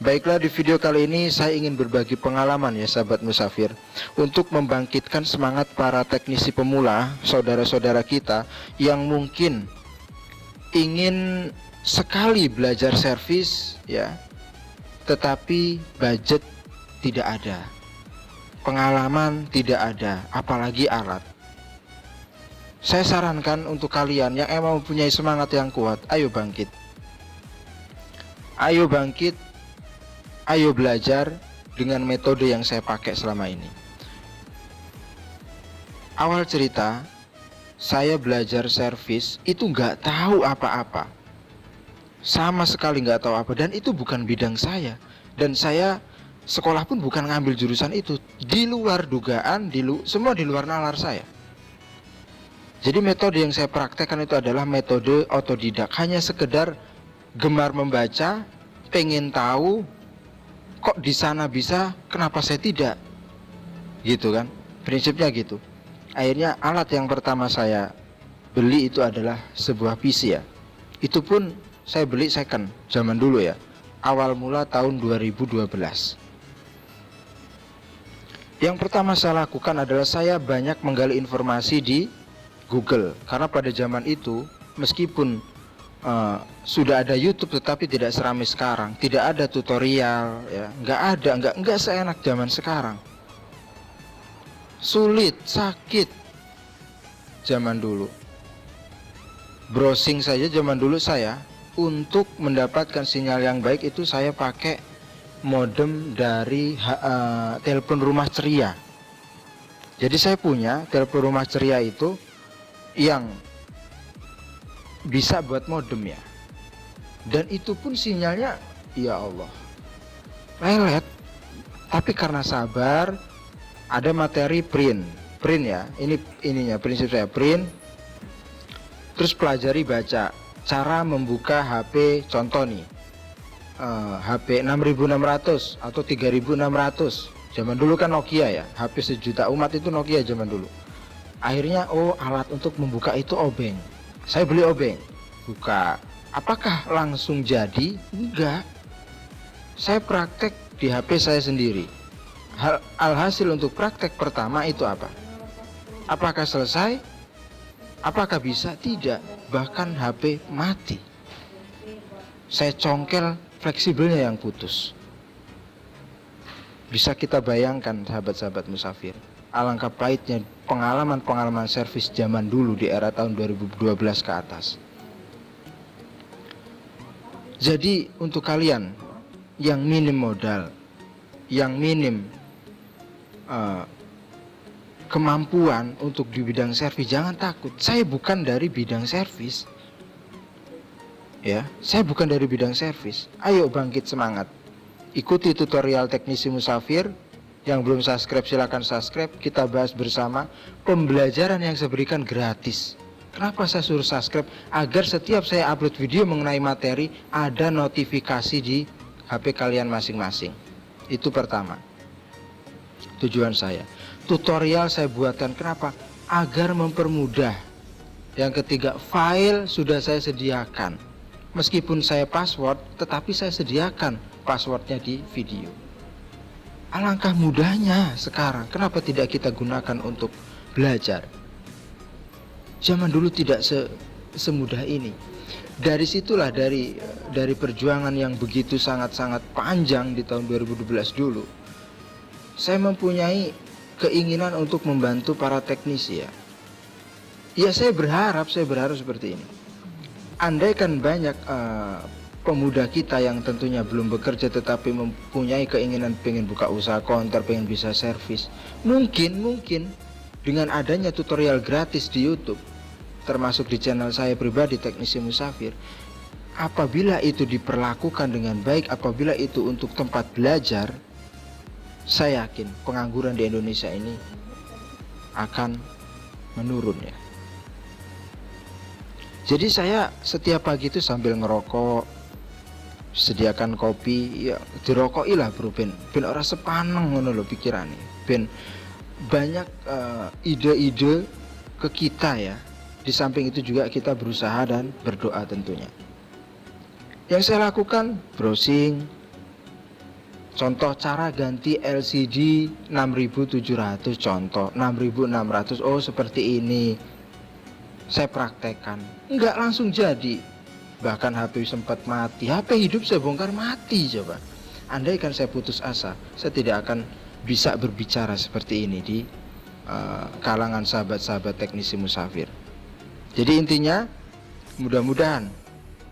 Baiklah, di video kali ini saya ingin berbagi pengalaman ya sahabat musafir, untuk membangkitkan semangat para teknisi pemula, saudara-saudara kita yang mungkin ingin sekali belajar servis ya, tetapi budget tidak ada, pengalaman tidak ada, apalagi alat. Saya sarankan untuk kalian yang emang mempunyai semangat yang kuat, ayo bangkit. Ayo bangkit, ayo belajar dengan metode yang saya pakai selama ini. Awal cerita, saya belajar servis itu nggak tahu apa-apa, sama sekali nggak tahu apa, dan itu bukan bidang saya. Dan saya sekolah pun bukan ngambil jurusan itu, di luar dugaan, semua di luar nalar saya. Jadi metode yang saya praktekkan itu adalah metode otodidak, hanya sekedar gemar membaca, pengen tahu, kok di sana bisa, kenapa saya tidak? Gitu kan, prinsipnya gitu. Akhirnya alat yang pertama saya beli itu adalah sebuah PC ya. Itu pun saya beli second, zaman dulu ya, awal mula tahun 2012. Yang pertama saya lakukan adalah saya banyak menggali informasi di Google. Karena pada zaman itu, meskipun sudah ada YouTube tetapi tidak seramai sekarang, tidak ada tutorial ya, nggak seenak zaman sekarang, sulit, sakit zaman dulu. Browsing saja zaman dulu saya, untuk mendapatkan sinyal yang baik itu saya pakai modem dari telepon rumah ceria. Jadi saya punya telepon rumah ceria itu yang bisa buat modem ya, dan itu pun sinyalnya ya Allah lelet. Tapi karena sabar, ada materi print ya, ininya prinsip saya print, terus pelajari baca cara membuka HP. Contoh nih, HP 6600 atau 3600, zaman dulu kan Nokia ya, HP sejuta umat itu Nokia zaman dulu. Akhirnya alat untuk membuka itu obeng. Saya beli obeng, buka. Apakah langsung jadi? Enggak. Saya praktek di HP saya sendiri. Alhasil untuk praktek pertama itu apa? Apakah selesai? Apakah bisa? Tidak. Bahkan HP mati. Saya congkel fleksibelnya yang putus. Bisa kita bayangkan sahabat-sahabat musafir, alangkah pahitnya pengalaman-pengalaman servis zaman dulu di era tahun 2012 ke atas. Jadi untuk kalian yang minim modal, yang minim kemampuan untuk di bidang servis, jangan takut. Saya bukan dari bidang servis ya, saya bukan dari bidang servis. Ayo bangkit semangat, ikuti tutorial teknisi musafir. Yang belum subscribe silahkan subscribe. Kita bahas bersama. Pembelajaran yang saya berikan gratis. Kenapa saya suruh subscribe? Agar setiap saya upload video mengenai materi, ada notifikasi di HP kalian masing-masing. Itu pertama, tujuan saya. Tutorial saya buatkan kenapa? Agar mempermudah. Yang ketiga, file sudah saya sediakan. Meskipun saya password, tetapi saya sediakan passwordnya di video. Alangkah mudahnya sekarang, kenapa tidak kita gunakan untuk belajar? Zaman dulu tidak semudah ini. Dari situlah, dari perjuangan yang begitu sangat-sangat panjang di tahun 2012 dulu, saya mempunyai keinginan untuk membantu para teknisi ya. Ya saya berharap seperti ini. Andaikan banyak pemuda kita yang tentunya belum bekerja tetapi mempunyai keinginan pengen buka usaha konter, pengen bisa servis, mungkin dengan adanya tutorial gratis di YouTube, termasuk di channel saya pribadi Teknisi Musafir, apabila itu diperlakukan dengan baik, apabila itu untuk tempat belajar, saya yakin pengangguran di Indonesia ini akan menurun ya. Jadi saya setiap pagi itu sambil ngerokok, sediakan kopi, ya dirokoi lah bro, ben ora sepaneng ngono lho pikirane, ben banyak ide-ide ke kita ya. Di samping itu juga kita berusaha dan berdoa tentunya. Yang saya lakukan browsing, Contoh cara ganti LCD 6700, contoh 6600. Oh seperti ini. Saya praktekkan, nggak langsung jadi. Bahkan HP sempat mati, HP hidup saya bongkar mati. Coba andaikan saya putus asa, saya tidak akan bisa berbicara seperti ini di kalangan sahabat-sahabat teknisi musafir. Jadi intinya, mudah-mudahan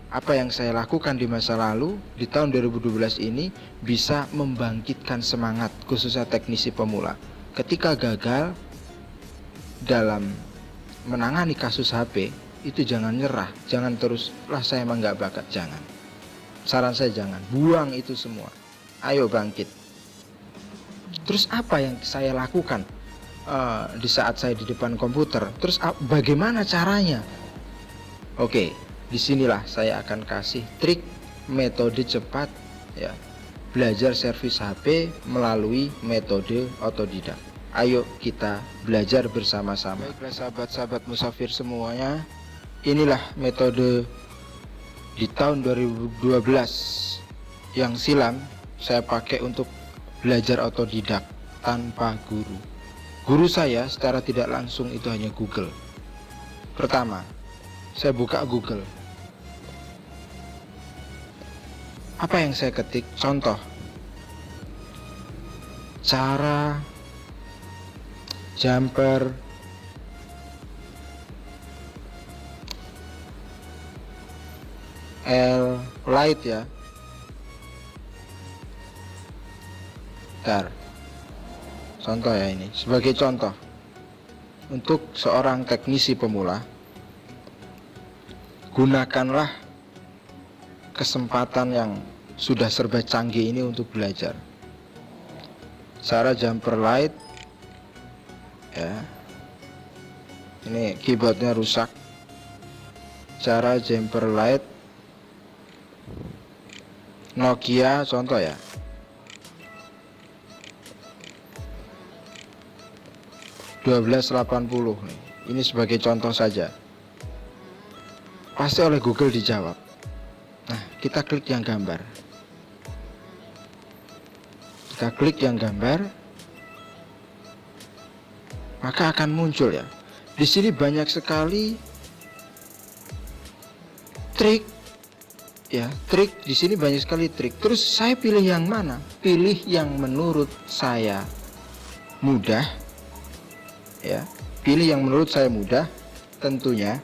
apa yang saya lakukan di masa lalu, di tahun 2012 ini bisa membangkitkan semangat khususnya teknisi pemula. Ketika gagal dalam menangani kasus HP, itu jangan nyerah, jangan terus, lah saya emang gak bakat, jangan. Saran saya jangan, buang itu semua. Ayo bangkit. Terus apa yang saya lakukan di saat saya di depan komputer? Terus bagaimana caranya? Oke, disinilah saya akan kasih trik metode cepat ya, belajar servis HP melalui metode otodidak. Ayo kita belajar bersama-sama. Baiklah sahabat-sahabat musafir semuanya, inilah metode di tahun 2012 yang silam saya pakai untuk belajar otodidak tanpa guru. Guru saya secara tidak langsung itu hanya Google. Pertama, saya buka Google. Apa yang saya ketik? Contoh, cara jumper L light ya. Bentar. Contoh ya, ini sebagai contoh untuk seorang teknisi pemula. Gunakanlah kesempatan yang sudah serba canggih ini untuk belajar. Cara jumper light ya. Ini keyboardnya rusak. Cara jumper light Nokia contoh ya. (1280) nih. Ini sebagai contoh saja. Pasti oleh Google dijawab. Nah, kita klik yang gambar. Kita klik yang gambar, maka akan muncul ya. Di sini banyak sekali trik ya, trik di sini banyak sekali trik. Terus saya pilih yang mana? Pilih yang menurut saya mudah ya. Pilih yang menurut saya mudah tentunya.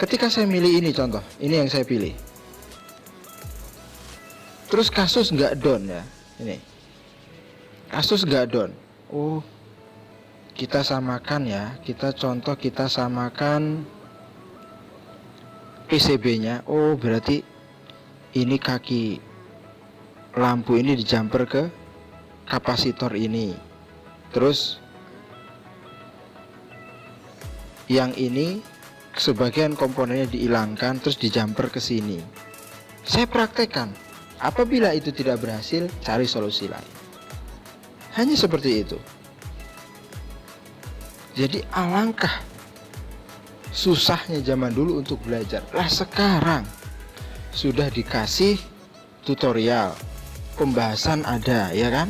Ketika saya milih ini contoh, ini yang saya pilih. Terus kasus nggak down ya, ini kasus nggak down. Oh, kita samakan ya, kita contoh, kita samakan PCB-nya. Oh, berarti ini kaki lampu ini dijumper ke kapasitor ini. Terus yang ini sebagian komponennya dihilangkan, terus dijumper ke sini. Saya praktekkan. Apabila itu tidak berhasil, cari solusi lain. Hanya seperti itu. Jadi alangkah susahnya zaman dulu untuk belajar. Lah sekarang sudah dikasih tutorial, pembahasan ada ya kan?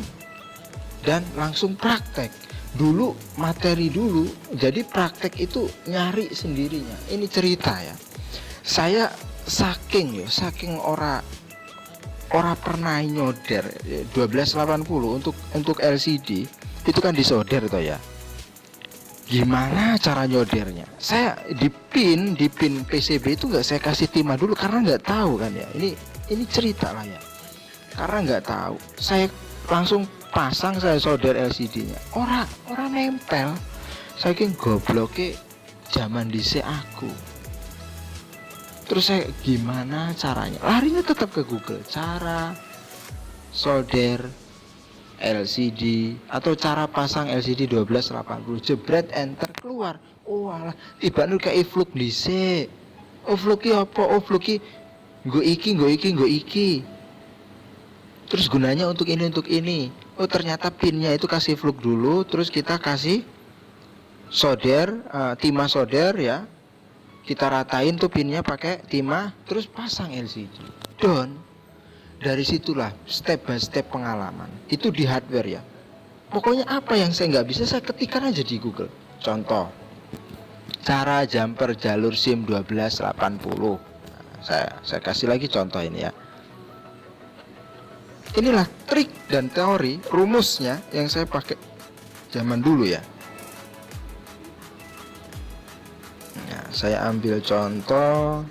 Dan langsung praktek. Dulu materi dulu, jadi praktek itu nyari sendirinya. Ini cerita ya. Saya saking ora pernah nyoder 1280 untuk LCD itu kan disolder toh ya. Gimana cara nyodernya? Saya di pin PCB itu nggak saya kasih timah dulu karena nggak tahu kan ya. Ini cerita lah ya. Karena nggak tahu, saya langsung pasang, saya solder LCD-nya. Ora nempel. Saking gobloknya zaman dhisik aku. Terus saya gimana caranya? Larinya tetap ke Google. Cara solder LCD atau cara pasang LCD 1280. Jebret enter keluar. Oh alah, tiba nu kayak fluk dhisik. Oh fluki apa? Oh fluki nggo iki. Terus gunanya untuk ini. Oh ternyata pinnya itu kasih fluk dulu, terus kita kasih solder, timah solder ya. Kita ratain tuh pinnya pakai timah, terus pasang LCD. Don. Dari situlah step by step pengalaman. Itu di hardware ya. Pokoknya apa yang saya nggak bisa, saya ketikkan aja di Google. Contoh, cara jumper jalur SIM 1280. Saya kasih lagi contoh ini ya. Inilah trik dan teori rumusnya yang saya pakai zaman dulu ya. Nah, saya ambil contoh.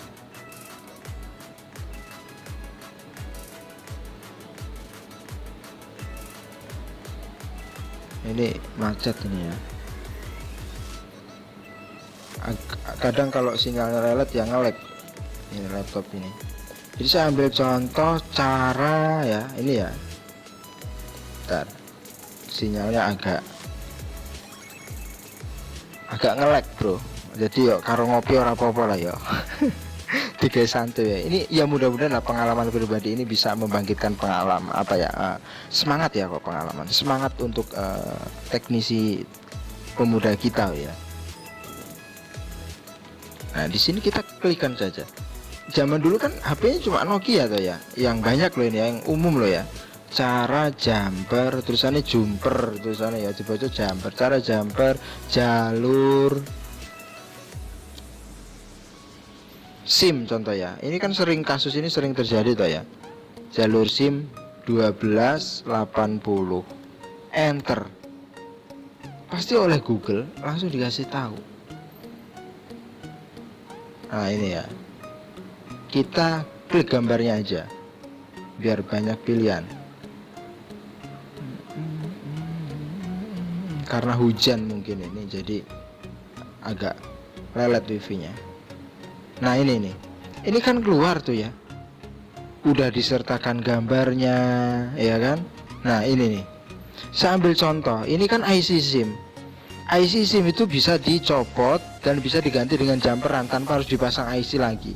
Ini macet ini ya. Kadang kalau sinyalnya lelet ya nge-lag ini laptop ini. Jadi saya ambil contoh cara ya, ini ya. Bentar. Sinyalnya agak nge-lag, Bro. Jadi yuk karo ngopi ora apa-apa lah yo. Tiga santai ya. Ini ya mudah-mudahan lah pengalaman pribadi ini bisa membangkitkan pengalaman semangat ya kok pengalaman. Semangat untuk teknisi pemuda kita ya. Nah, di sini kita klikkan saja. Zaman dulu kan HP-nya cuma Nokia tuh ya. Yang banyak loh ini, yang umum loh ya. Cara jumper, tulisannya jumper, tulisannya ya dibaca jumper. Cara jumper jalur SIM contoh ya. Ini kan kasus ini sering terjadi toh ya. Jalur SIM 1280. Enter. Pasti oleh Google langsung dikasih tahu. Nah, ini ya. Kita klik gambarnya aja. Biar banyak pilihan. Karena hujan mungkin ini jadi agak lelet wifi-nya. Nah, ini nih. Ini kan keluar tuh ya. Udah disertakan gambarnya, ya kan? Nah, ini nih. Saya ambil contoh. Ini kan IC SIM. IC SIM itu bisa dicopot dan bisa diganti dengan jumperan tanpa harus dipasang IC lagi.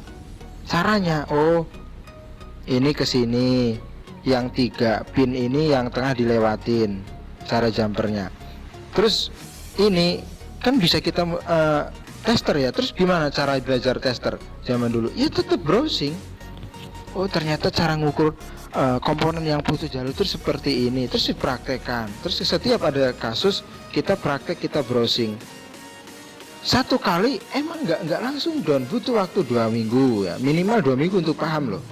Caranya, ini ke sini. Yang 3 pin ini yang tengah dilewatin cara jumpernya. Terus ini kan bisa kita tester ya. Terus gimana cara belajar tester zaman dulu? Ya tetap browsing. Oh, ternyata cara ngukur komponen yang putus jalur itu seperti ini. Terus dipraktekkan. Terus setiap ada kasus kita praktek, kita browsing. Satu kali emang nggak langsung down, butuh waktu 2 minggu ya, minimal 2 minggu untuk paham loh.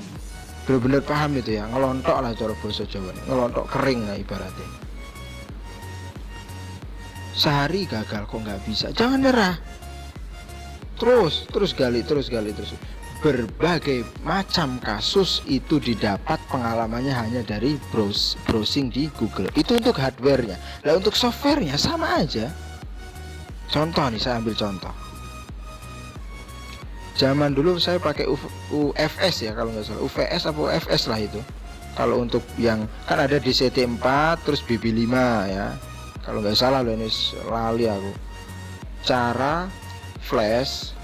Bener-bener paham itu ya, ngelontok lah cara bahasa Jawa, ngelontok kering lah ibaratnya. Sehari gagal kok nggak bisa, jangan nyerah. Terus gali. Berbagai macam kasus itu didapat pengalamannya hanya dari browsing di Google. Itu untuk hardware-nya. Nah, untuk software-nya sama aja. Contoh nih, saya ambil contoh. Zaman dulu saya pakai UFS ya kalau nggak salah, UVS atau UFS lah itu. Kalau untuk yang kan ada DCT4 terus BB5 ya. Kalau nggak salah loh, ini lali aku. Cara flash.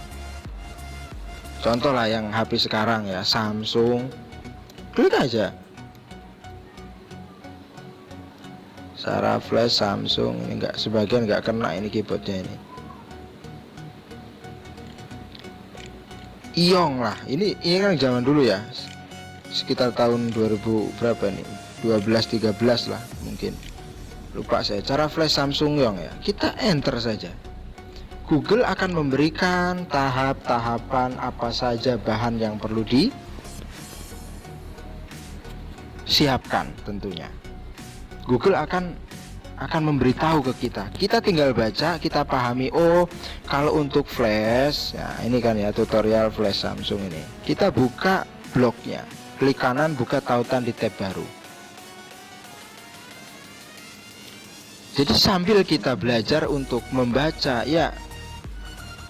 Contoh lah yang HP sekarang ya, Samsung. Klik aja. Cara flash Samsung ini sebagian nggak kena ini keyboardnya ini. Iong lah, ini kan zaman dulu ya, sekitar tahun 2000 berapa nih, 12-13 lah mungkin, lupa saya. Cara flash Samsung Iong ya, kita enter saja. Google akan memberikan tahap-tahapan apa saja bahan yang perlu disiapkan tentunya. Google akan memberitahu ke kita. Kita tinggal baca, kita pahami. Oh, kalau untuk flash, ya ini kan ya tutorial flash Samsung ini. Kita buka blognya, klik kanan buka tautan di tab baru. Jadi sambil kita belajar untuk membaca, ya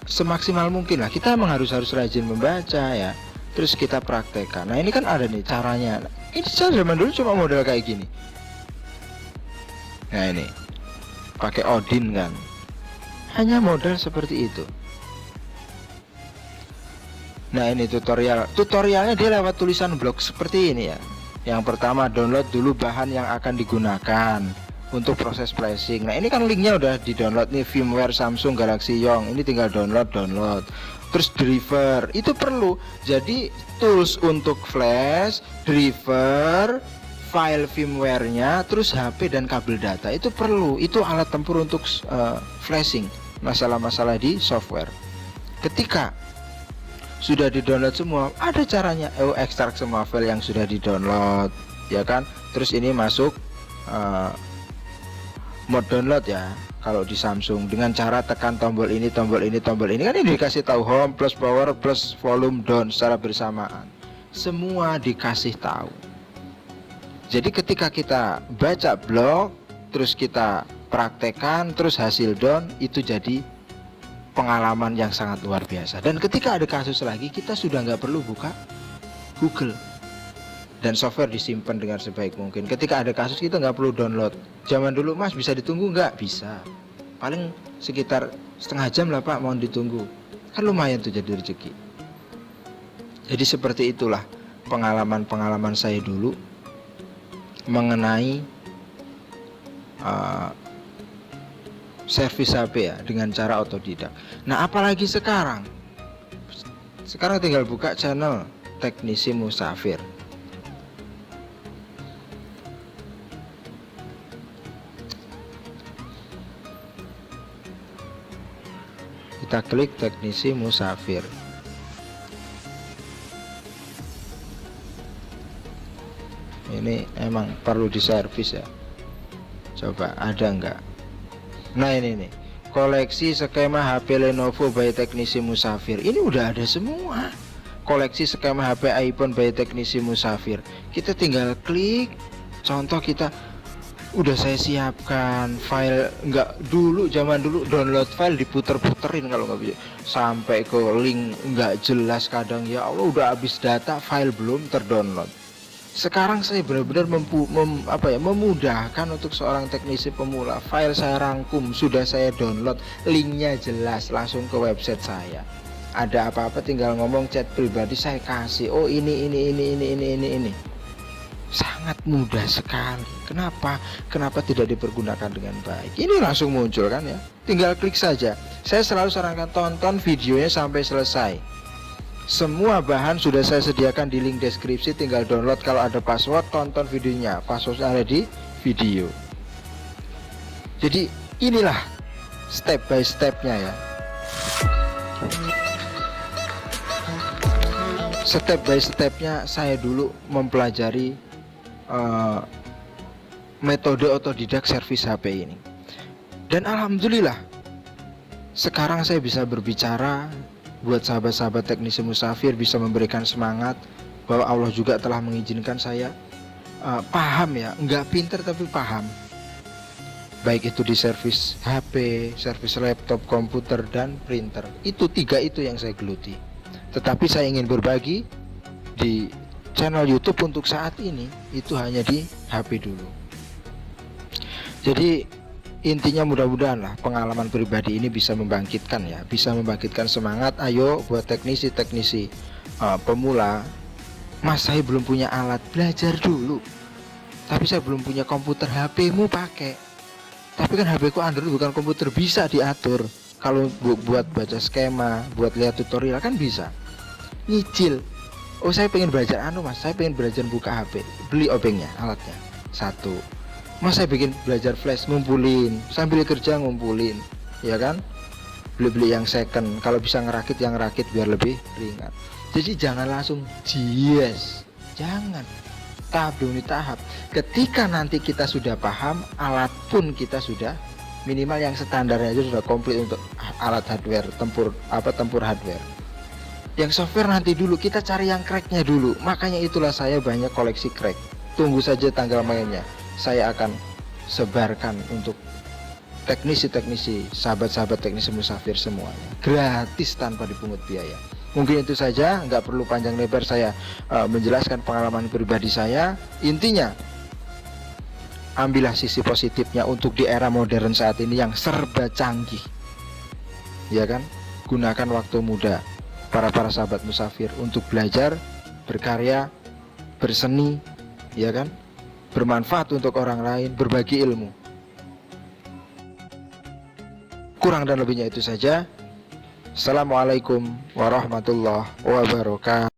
semaksimal mungkin lah. Kita emang harus rajin membaca ya. Terus kita praktekkan. Nah, ini kan ada nih caranya. Ini zaman dulu cuma model kayak gini. Nah, ini pakai Odin kan, hanya model seperti itu. Nah, ini tutorialnya dia lewat tulisan blog seperti ini ya. Yang pertama, download dulu bahan yang akan digunakan untuk proses flashing. Nah, ini kan linknya udah di download nih, firmware Samsung Galaxy Young. Ini tinggal download. terus driver itu perlu. Jadi tools untuk flash, driver, file firmware-nya, terus HP dan kabel data itu perlu. Itu alat tempur untuk flashing masalah-masalah di software. Ketika sudah di-download semua, ada caranya. Ekstrak semua file yang sudah di-download, ya kan. Terus ini masuk mode download ya. Kalau di Samsung dengan cara tekan tombol ini, tombol ini, tombol ini, kan ini dikasih tahu home plus power plus volume down secara bersamaan. Semua dikasih tahu. Jadi ketika kita baca blog, terus kita praktekkan, terus hasil down, itu jadi pengalaman yang sangat luar biasa. Dan ketika ada kasus lagi, kita sudah nggak perlu buka Google, dan software disimpan dengan sebaik mungkin. Ketika ada kasus kita nggak perlu download. Zaman dulu Mas bisa ditunggu nggak? Bisa. Paling sekitar setengah jam lah Pak, mau ditunggu. Kan lumayan tuh jadi rezeki. Jadi seperti itulah pengalaman-pengalaman saya dulu mengenai servis HP ya, dengan cara otodidak. Nah apalagi sekarang tinggal buka channel Teknisi Musafir. Kita klik Teknisi Musafir. Ini emang perlu diservis ya. Coba ada enggak? Nah ini nih, koleksi skema HP Lenovo by Teknisi Musafir. Ini udah ada semua. Koleksi skema HP iPhone by Teknisi Musafir. Kita tinggal klik. Contoh kita udah saya siapkan file. Enggak, dulu zaman dulu download file diputer-puterin kalau nggak bisa, sampai ke link nggak jelas kadang. Ya Allah, udah habis data, file belum terdownload. Sekarang saya benar-benar memudahkan untuk seorang teknisi pemula. File saya rangkum, sudah saya download, linknya jelas, langsung ke website saya. Ada apa-apa tinggal ngomong chat pribadi, saya kasih. Oh ini. Sangat mudah sekali. Kenapa tidak dipergunakan dengan baik? Ini langsung muncul kan ya. Tinggal klik saja. Saya selalu sarankan tonton videonya sampai selesai. Semua bahan sudah saya sediakan di link deskripsi, tinggal download. Kalau ada password, tonton videonya. Passwordnya ada di video. Jadi inilah step by stepnya ya. Step by stepnya saya dulu mempelajari metode otodidak servis HP ini. Dan alhamdulillah sekarang saya bisa berbicara buat sahabat-sahabat Teknisi Musafir, bisa memberikan semangat bahwa Allah juga telah mengizinkan saya paham ya, nggak pinter tapi paham. Baik itu di servis HP, servis laptop, komputer, dan printer. Itu tiga itu yang saya geluti. Tetapi saya ingin berbagi di channel YouTube untuk saat ini, itu hanya di HP dulu. Jadi intinya mudah-mudahan lah pengalaman pribadi ini bisa membangkitkan ya, bisa membangkitkan semangat. Ayo buat teknisi-teknisi pemula, Mas saya belum punya alat, belajar dulu. Tapi saya belum punya komputer, HP-mu pakai. Tapi kan HP ku Android bukan komputer, bisa diatur. Kalau buat baca skema, buat lihat tutorial kan bisa. Nyicil. Oh saya pengen belajar Mas, saya pengen belajar buka HP, beli obengnya, alatnya. Satu. Mas saya bikin belajar flash, ngumpulin, sambil kerja ngumpulin, ya kan? Beli-beli yang second, kalau bisa ngerakit yang rakit biar lebih ringan. Jadi jangan langsung yes, jangan. Tahap demi tahap. Ketika nanti kita sudah paham, alat pun kita sudah minimal yang standarnya aja sudah komplit untuk alat hardware, tempur hardware. Yang software nanti dulu, kita cari yang cracknya dulu. Makanya itulah saya banyak koleksi crack. Tunggu saja tanggal mainnya. Saya akan sebarkan untuk teknisi-teknisi, sahabat-sahabat Teknisi Musafir semuanya, gratis tanpa dipungut biaya. Mungkin itu saja, nggak perlu panjang lebar saya menjelaskan pengalaman pribadi saya. Intinya, ambillah sisi positifnya untuk di era modern saat ini yang serba canggih, ya kan? Gunakan waktu muda para sahabat musafir untuk belajar, berkarya, berseni, ya kan? Bermanfaat untuk orang lain, berbagi ilmu. Kurang dan lebihnya itu saja. Assalamualaikum warahmatullahi wabarakatuh.